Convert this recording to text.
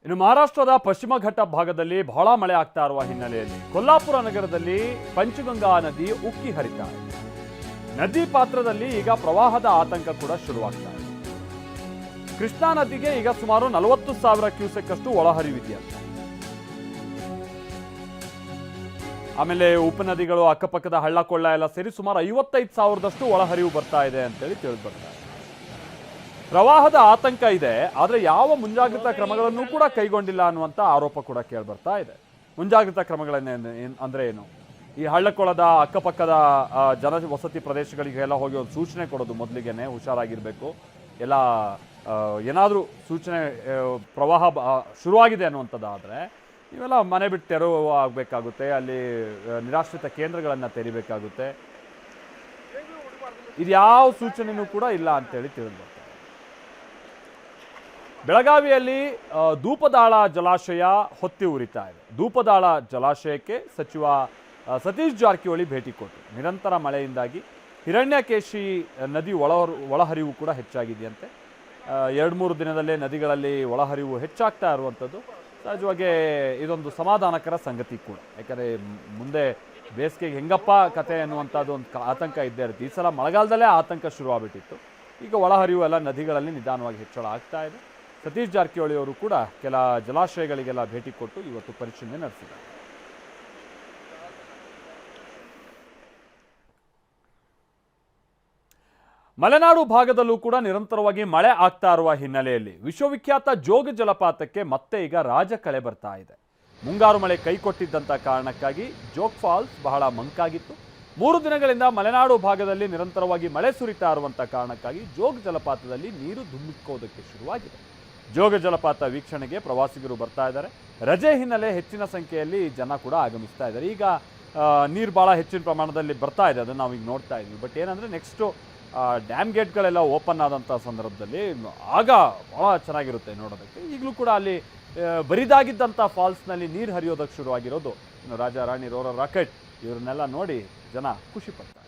ಇನ್ನು ಮಹಾರಾಷ್ಟ್ರದ ಪಶ್ಚಿಮ ಘಟ್ಟ ಭಾಗದಲ್ಲಿ ಬಹಳ ಮಳೆ ಆಗ್ತಾ ಇರುವ ಹಿನ್ನೆಲೆಯಲ್ಲಿ ಕೊಲ್ಲಾಪುರ ನಗರದಲ್ಲಿ ಪಂಚಗಂಗಾ ನದಿ ಉಕ್ಕಿ ಹರಿತಾ ಇದೆ. ನದಿ ಪಾತ್ರದಲ್ಲಿ ಈಗ ಪ್ರವಾಹದ ಆತಂಕ ಕೂಡ ಶುರುವಾಗ್ತಾ ಇದೆ. ಕೃಷ್ಣಾ ನದಿಗೆ ಈಗ ಸುಮಾರು 40,000 ಕ್ಯೂಸೆಕ್ ಅಷ್ಟು ಒಳಹರಿವಿದೆಯಂತೆ. ಆಮೇಲೆ ಉಪನದಿಗಳು ಅಕ್ಕಪಕ್ಕದ ಹಳ್ಳ ಕೊಳ್ಳ ಎಲ್ಲ ಸೇರಿ ಸುಮಾರು 55,000ದಷ್ಟು ಒಳಹರಿವು ಬರ್ತಾ ಇದೆ ಅಂತೇಳಿ ತಿಳಿದು ಬರ್ತಾ ಇದೆ. ಪ್ರವಾಹದ ಆತಂಕ ಇದೆ, ಆದರೆ ಯಾವ ಮುಂಜಾಗ್ರತಾ ಕ್ರಮಗಳನ್ನು ಕೂಡ ಕೈಗೊಂಡಿಲ್ಲ ಅನ್ನುವಂಥ ಆರೋಪ ಕೂಡ ಕೇಳಿಬರ್ತಾ ಇದೆ. ಮುಂಜಾಗ್ರತಾ ಅಂದ್ರೆ ಏನು? ಈ ಹಳ್ಳಕೊಳದ ಅಕ್ಕಪಕ್ಕದ ಜನವಸತಿ ಪ್ರದೇಶಗಳಿಗೆಲ್ಲ ಹೋಗಿ ಒಂದು ಸೂಚನೆ ಕೊಡೋದು, ಮೊದಲಿಗೆನೆ ಹುಷಾರಾಗಿರ್ಬೇಕು, ಎಲ್ಲ ಏನಾದರೂ ಸೂಚನೆ ಪ್ರವಾಹ ಶುರುವಾಗಿದೆ ಅನ್ನುವಂಥದ್ದಾದರೆ ಇವೆಲ್ಲ ಮನೆ ಬಿಟ್ಟು ತೆರವು ಆಗಬೇಕಾಗುತ್ತೆ, ಅಲ್ಲಿ ನಿರಾಶ್ರಿತ ಕೇಂದ್ರಗಳನ್ನು ತೆರಿಬೇಕಾಗುತ್ತೆ. ಇದ್ಯಾವ ಸೂಚನೆಯೂ ಕೂಡ ಇಲ್ಲ ಅಂತೇಳಿ ತಿಳಿದು. ಬೆಳಗಾವಿಯಲ್ಲಿ ಧೂಪದಾಳ ಜಲಾಶಯ ಹೊತ್ತಿ ಉರಿತಾ ಇದೆ. ಧೂಪದಾಳ ಜಲಾಶಯಕ್ಕೆ ಸಚಿವ ಸತೀಶ್ ಜಾರಕಿಹೊಳಿ ಭೇಟಿ ಕೊಟ್ಟರು. ನಿರಂತರ ಮಳೆಯಿಂದಾಗಿ ಹಿರಣ್ಯಕೇಶಿ ನದಿ ಒಳಹರಿವು ಕೂಡ ಹೆಚ್ಚಾಗಿದೆಯಂತೆ. 2-3 ದಿನದಲ್ಲೇ ನದಿಗಳಲ್ಲಿ ಒಳಹರಿವು ಹೆಚ್ಚಾಗ್ತಾ ಇರುವಂಥದ್ದು ಸಹಜವಾಗಿ ಇದೊಂದು ಸಮಾಧಾನಕರ ಸಂಗತಿ ಕೂಡ. ಯಾಕಂದರೆ ಮುಂದೆ ಬೇಸಿಗೆಗೆ ಹೆಂಗಪ್ಪ ಕತೆ ಅನ್ನುವಂಥದ್ದು ಒಂದು ಆತಂಕ ಇದ್ದೇ ಇರುತ್ತೆ. ಈ ಸಲ ಮಳೆಗಾಲದಲ್ಲೇ ಆತಂಕ ಶುರುವಾಗ್ಬಿಟ್ಟಿತ್ತು. ಈಗ ಒಳಹರಿವು ಎಲ್ಲ ನದಿಗಳಲ್ಲಿ ನಿಧಾನವಾಗಿ ಹೆಚ್ಚಳ ಆಗ್ತಾ ಇದೆ. ಸತೀಶ್ ಜಾರಕಿಹೊಳಿ ಅವರು ಕೂಡ ಕೆಲ ಜಲಾಶಯಗಳಿಗೆಲ್ಲ ಭೇಟಿ ಕೊಟ್ಟು ಇವತ್ತು ಪರಿಶೀಲನೆ ನಡೆಸಿದ್ದಾರೆ. ಮಲೆನಾಡು ಭಾಗದಲ್ಲೂ ಕೂಡ ನಿರಂತರವಾಗಿ ಮಳೆ ಆಗ್ತಾ ಇರುವ ಹಿನ್ನೆಲೆಯಲ್ಲಿ ವಿಶ್ವವಿಖ್ಯಾತ ಜೋಗ ಜಲಪಾತಕ್ಕೆ ಮತ್ತೆ ಈಗ ರಾಜಕಳೆ ಬರ್ತಾ ಇದೆ. ಮುಂಗಾರು ಮಳೆ ಕೈಕೊಟ್ಟಿದ್ದಂಥ ಕಾರಣಕ್ಕಾಗಿ ಜೋಗ್ ಫಾಲ್ಸ್ ಬಹಳ ಮಂಕಾಗಿತ್ತು. 3 ದಿನಗಳಿಂದ ಮಲೆನಾಡು ಭಾಗದಲ್ಲಿ ನಿರಂತರವಾಗಿ ಮಳೆ ಸುರಿತಾ ಇರುವಂಥ ಕಾರಣಕ್ಕಾಗಿ ಜೋಗ ಜಲಪಾತದಲ್ಲಿ ನೀರು ಧುಮ್ಮಿಕ್ಕೋದಕ್ಕೆ ಶುರುವಾಗಿದೆ. ಜೋಗ ಜಲಪಾತ ವೀಕ್ಷಣೆಗೆ ಪ್ರವಾಸಿಗರು ಬರ್ತಾ ಇದ್ದಾರೆ. ರಜೆ ಹಿನ್ನೆಲೆ ಹೆಚ್ಚಿನ ಸಂಖ್ಯೆಯಲ್ಲಿ ಜನ ಕೂಡ ಆಗಮಿಸ್ತಾ ಇದ್ದಾರೆ. ಈಗ ನೀರು ಭಾಳ ಹೆಚ್ಚಿನ ಪ್ರಮಾಣದಲ್ಲಿ ಬರ್ತಾ ಇದೆ, ಅದನ್ನು ನಾವೀಗ ನೋಡ್ತಾ ಇದ್ವಿ. ಬಟ್ ಏನಂದರೆ ನೆಕ್ಸ್ಟು ಡ್ಯಾಮ್ ಗೇಟ್ಗಳೆಲ್ಲ ಓಪನ್ ಆದಂಥ ಸಂದರ್ಭದಲ್ಲಿ ಆಗ ಭಾಳ ಚೆನ್ನಾಗಿರುತ್ತೆ ನೋಡೋದಕ್ಕೆ. ಈಗಲೂ ಕೂಡ ಅಲ್ಲಿ ಬರಿದಾಗಿದ್ದಂಥ ಫಾಲ್ಸ್ನಲ್ಲಿ ನೀರು ಹರಿಯೋದಕ್ಕೆ ಶುರುವಾಗಿರೋದು. ಇನ್ನು ರಾಜ ರಾಣಿ ರೋರರ್ ರಾಕೆಟ್ ಇವರನ್ನೆಲ್ಲ ನೋಡಿ ಜನ ಖುಷಿ ಪಡ್ತಾರೆ.